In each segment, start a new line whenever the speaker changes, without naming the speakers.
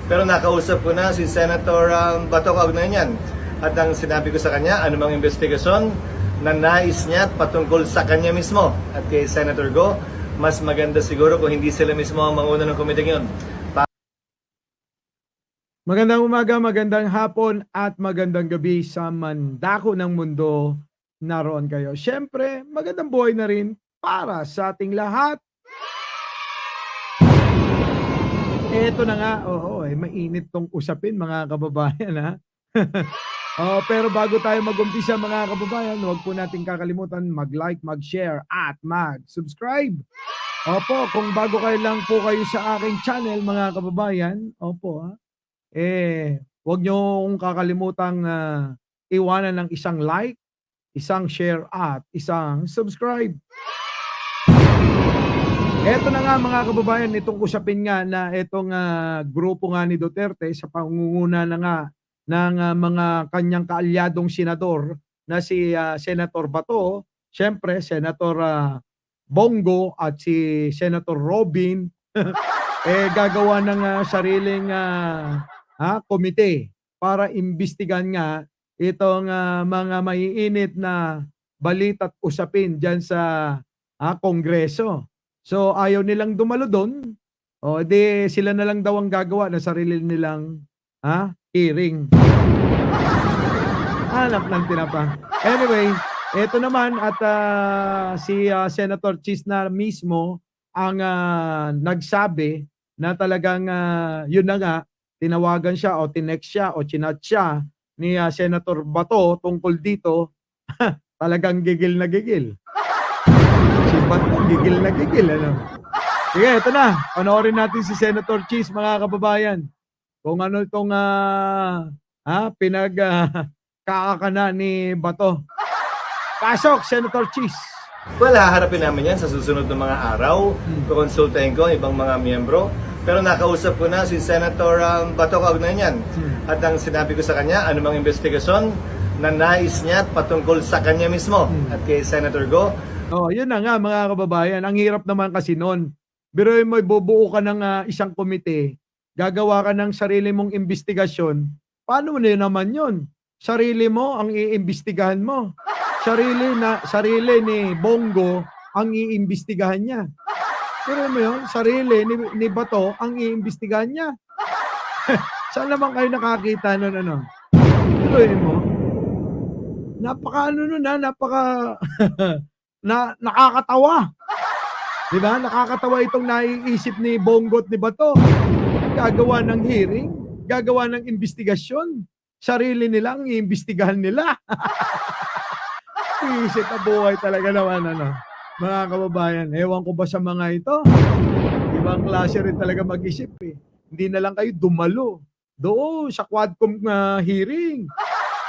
Pero nakausap ko na si Senator Bato kaugnay niyan. At ang sinabi ko sa kanya, anumang investigasyon na nais niya patungkol sa kanya mismo at kay Senator Go, mas maganda siguro kung hindi sila mismo ang manguna ng komiteng yun.
Magandang umaga, magandang hapon at magandang gabi sa mandako ng mundo. Naroon kayo. Siyempre, magandang buhay na rin para sa ating lahat. Eto na nga, mainit tong usapin mga kababayan ha. Pero bago tayo mag-umpisa mga kababayan, huwag po natin kakalimutan mag-like, mag-share at mag-subscribe. Opo, kung bago kayo lang po kayo sa aking channel mga kababayan, huwag niyo kong kakalimutang iwanan ng isang like, isang share at isang subscribe. Eto na nga mga kababayan, itong usapin nga na itong grupo nga ni Duterte sa pangunguna na nga ng mga kanyang kaalyadong senador na si Senator Bato, syempre Senator Bongo at si Senator Robin gagawa ng sariling komite para imbestigan nga itong mga maiinit na balita at usapin dyan sa Kongreso. So ayaw nilang dumalo doon, di sila na lang daw ang gagawa na sarili nilang hearing. Hanap ng tinapa. Anyway, eto naman at si Senator Chis na mismo ang nagsabi na talagang yun na nga, tinawagan siya o tinext siya o chinat siya ni Senator Bato tungkol dito. Talagang gigil na gigil. Si Bato gigil na gigil. Ano? Sige, ito na. Panoorin natin si Senator Chis mga kababayan. Kung ano itong pinagkakana ni Bato. Pasok, Senator Chis.
Well, haharapin namin yan sa susunod ng mga araw. Kukonsultahin ko ang ibang mga miyembro. Pero nakausap ko na si Senator Bato kaugnay niyan. At ang sinabi ko sa kanya, anumang investigasyon na nais niya patungkol sa kanya mismo at kay Senator Go.
Yun na nga mga kababayan. Ang hirap naman kasi nun. Biruin mo, bubuo ka ng isang komite, gagawa ka ng sarili mong investigasyon. Paano mo na naman yun? Sarili mo ang iimbestigahan mo. Sarili ni Bongo ang iimbestigahan niya. Pero mo yun, sarili ni Bato ang iimbestigahan niya. Saan naman kayo nakakita nun ano? Pero mo, nakakatawa. Diba? Nakakatawa itong naiisip ni Bongo at ni Bato. Gagawa ng hearing, gagawa ng investigasyon. Sarili nila ang iimbestigahan nila. Isip na buhay talaga naman ano. Mga kababayan, ewan ko ba sa mga ito? Ibang klase rin talaga mag-isip eh. Hindi na lang kayo dumalo. Doon sa Quadcom hearing.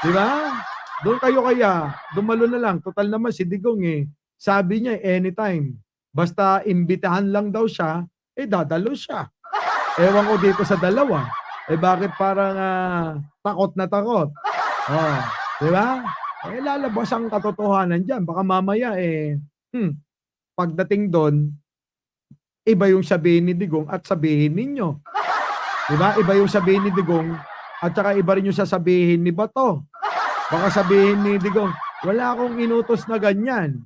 Di ba? Doon kayo kaya, dumalo na lang. Total naman si Digong sabi niya anytime. Basta imbitahan lang daw siya, dadalo siya. Ewan ko dito sa dalawa. Bakit parang takot na takot? Di ba? Lalabas ang katotohanan dyan. Baka mamaya pagdating doon, iba yung sabihin ni Digong at sabihin ninyo. Diba? Iba yung sabihin ni Digong at saka iba rin yung sasabihin ni Bato. Baka sabihin ni Digong, wala akong inutos na ganyan.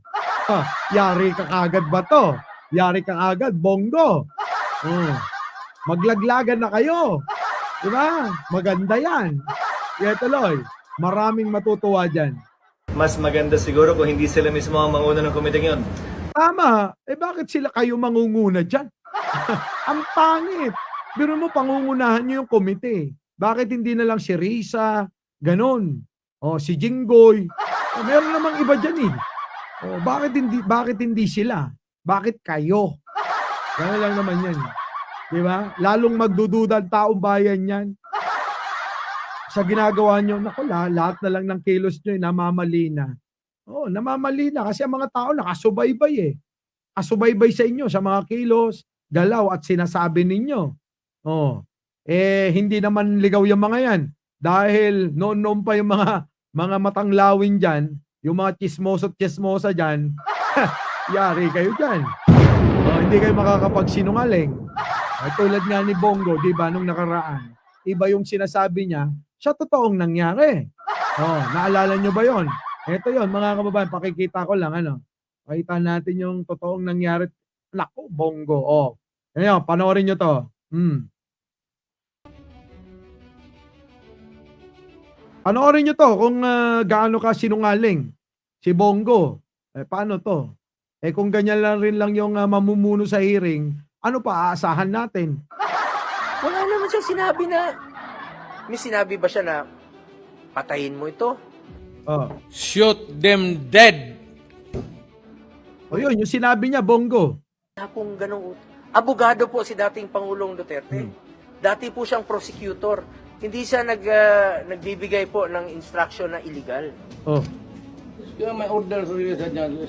Yari ka agad Bato. Yari ka agad Bongo. Maglaglagan na kayo. Diba? Maganda yan. Kaya tuloy, maraming matutuwa dyan.
Mas maganda siguro kung hindi sila mismo ang manguna ng komiteng yun.
Tama. Bakit sila kayo mangunguna dyan? Ang pangit. Pero mo, pangungunahan nyo yung komite. Bakit hindi na lang si Risa, ganon. Si Jinggoy. Meron namang iba dyan bakit hindi sila? Bakit kayo? Gano'n lang naman yan. Di ba? Lalong magdududa ang taong bayan yan. Sa ginagawa nyo, naku, lahat na lang ng kilos nyo namamali na. Namamali na kasi ang mga tao nakasubaybay Kasubaybay sa inyo sa mga kilos, galaw at sinasabi ninyo. Hindi naman ligaw yung mga yan. Dahil noon pa yung mga matanglawin dyan, yung mga chismoso at chismosa dyan, yari kayo dyan. Hindi kayo makakapagsinungaling. Tulad nga ni Bongo, di ba, nung nakaraan. iba yung sinasabi niya sa totoong nangyari. Oh, naalala nyo ba yon? Ito yon mga kababayan, pakikita ko lang ano. Pakita natin yung totoong nangyari. Naku, Bongo. Oh. Ayan, panoorin nyo to. Panoorin nyo to kung gaano ka sinungaling si Bongo. Paano to? Kung ganyan lang rin lang yung mamumuno sa hearing, ano pa aasahan natin?
Wala naman siyang sinabi na, may sinabi ba siya na patayin mo ito?
Oh.
Shoot them dead.
O yun, yung sinabi niya, Bongo.
Wala pong ganong abogado po si dating Pangulong Duterte. Dati po siyang prosecutor. Hindi siya nagbibigay po ng instruction na illegal.
Oh.
Kaya may order rin sa dyan,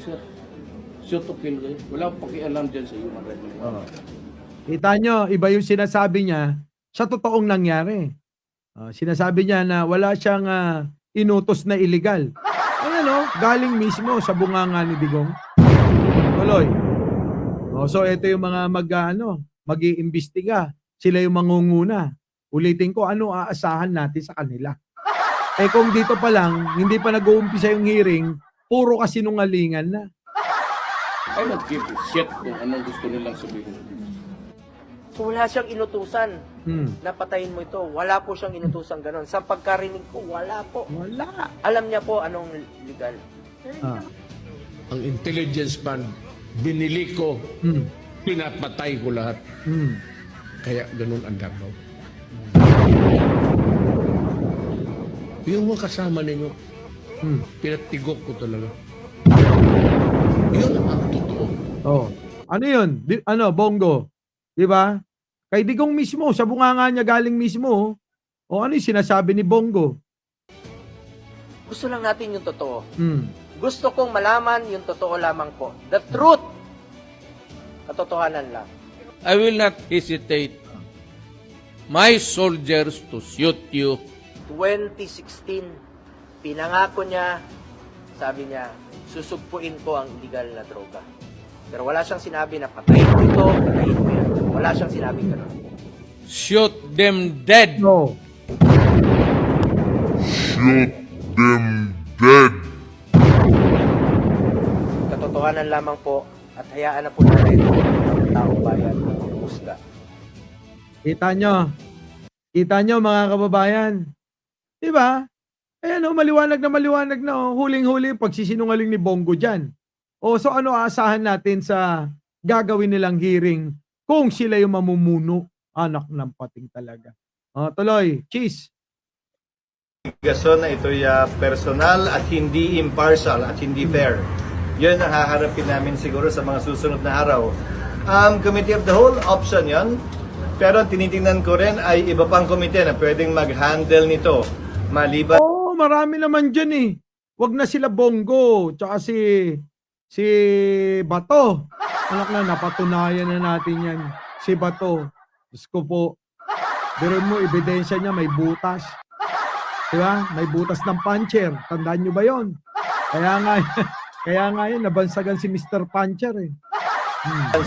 shoot to kill kayo. Wala akong pakialam dyan sa human rights.
Oh. Kita nyo, iba yung sinasabi niya sa totoong nangyari. Sinasabi niya na wala siyang inutos na illegal. Ayan galing mismo sa bunganga ni Digong. Tuloy. So ito yung mga mag-iimbestiga. Sila yung mangunguna. Ulitin ko, ano aasahan natin sa kanila? Kung dito pa lang, hindi pa nag-uumpisa yung hearing, puro kasinungalingan na.
I don't give a shit kung anong gusto nilang sabihin.
So wala siyang inutusan na patayin mo ito. Wala po siyang inutusan ganon. Sa pagkarinig ko, wala po.
Wala.
Alam niya po anong legal.
Ang intelligence man, binili ko, pinapatay ko lahat. Kaya ganun ang Davao. Yung mga kasama ninyo, pinatigok ko talaga. Yun ang totoo.
Oh. Ano yun? Bongo? Di ba? Kay Digong mismo, sa bunganga niya galing mismo. O ano yung sinasabi ni Bongo?
Gusto lang natin yung totoo.
Gusto
kong malaman yung totoo lamang po. The truth. Katotohanan lang.
I will not hesitate my soldiers to shoot you.
2016, pinangako niya, sabi niya, susugpuin ko ang illegal na droga. Pero wala siyang sinabi na patayin mo ito, patayin mo yan. Wala siyang sinabi gano'n.
Shoot them dead.
No.
Katotohanan lamang po at hayaan na po natin ang taong bayan ng husga.
Kita nyo mga kababayan. Di ba? Ayan maliwanag na huling-huli yung pagsisinungaling ni Bongo dyan. So ano aasahan natin sa gagawin nilang hearing kung sila yung mamumuno? Anak ng pating talaga. Tuloy, Cheese.
Investigasyon na ito'y personal at hindi impartial at hindi fair. Yun ang haharapin namin siguro sa mga susunod na araw. Committee of the Whole, option yon. Pero tinitingnan ko rin ay iba pang komite na pwedeng mag-handle nito. Maliban
Marami naman dyan eh. Wag na sila Bongo, tsaka si Bato. Anak na, napatunayan na natin yan. Si Bato. Diyos ko po. Pero mo, ebidensya niya may butas. Diba? May butas ng puncher. Tandaan nyo ba yon? Kaya nga yun, nabansagan si Mr. Puncher eh.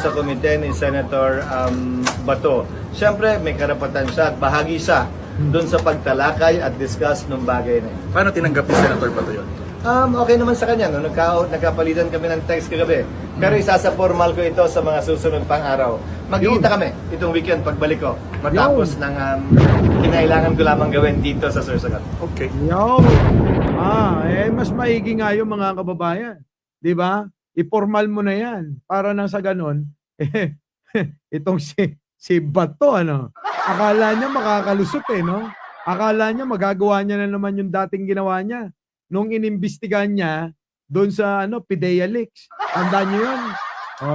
sa komite ni Senator Bato, siyempre may karapatan siya at bahagi siya doon sa pagtalakay at discuss ng bagay na yun.
Paano tinanggap ni Senator Bato yun?
Okay naman sa kanya, no? Nagkapalitan kami ng text kagabi. Pero isa sa formal ko ito sa mga susunod pang araw. Magkikita kami itong weekend pagbalik ko. Matapos ng kinailangan ko lamang gawin dito sa Sursagat.
Okay.
Yo. Mas maigi nga yung mga kababayan. 'Di ba? I-formal mo na 'yan para nang sa ganon itong si Bato akala niya makakalusot no? Akala niya magagawa niya na naman yung dating ginawa niya nung inimbestigahan niya doon sa PIDEA leaks. Tandaan niyo 'yun.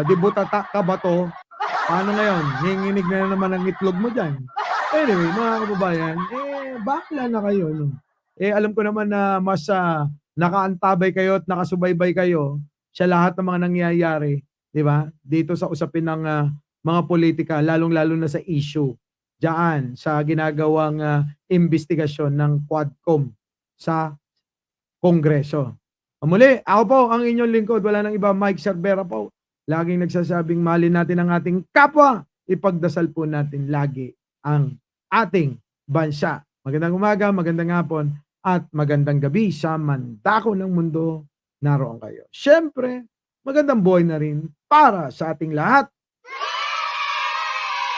Di butata ka Bato. Paano ngayon? Hinginig na naman ang itlog mo diyan. Anyway, mga kababayan, bakla na kayo alam ko naman na mas nakaantabay kayo at nakasubaybay kayo sa lahat ng mga nangyayari, di ba? Dito sa usapin ng mga politika, lalong-lalo na sa issue diyan sa ginagawang investigasyon ng Quadcom sa Kongreso. Muli, ako po ang inyong lingkod, wala nang iba, Mike Cervera po. Laging nagsasabing mahalin natin ang ating kapwa. Ipagdasal po natin lagi ang ating bansa. Magandang umaga, magandang hapon, at magandang gabi sa mandako ng mundo. Naroon kayo. Siyempre, magandang buhay na rin para sa ating lahat.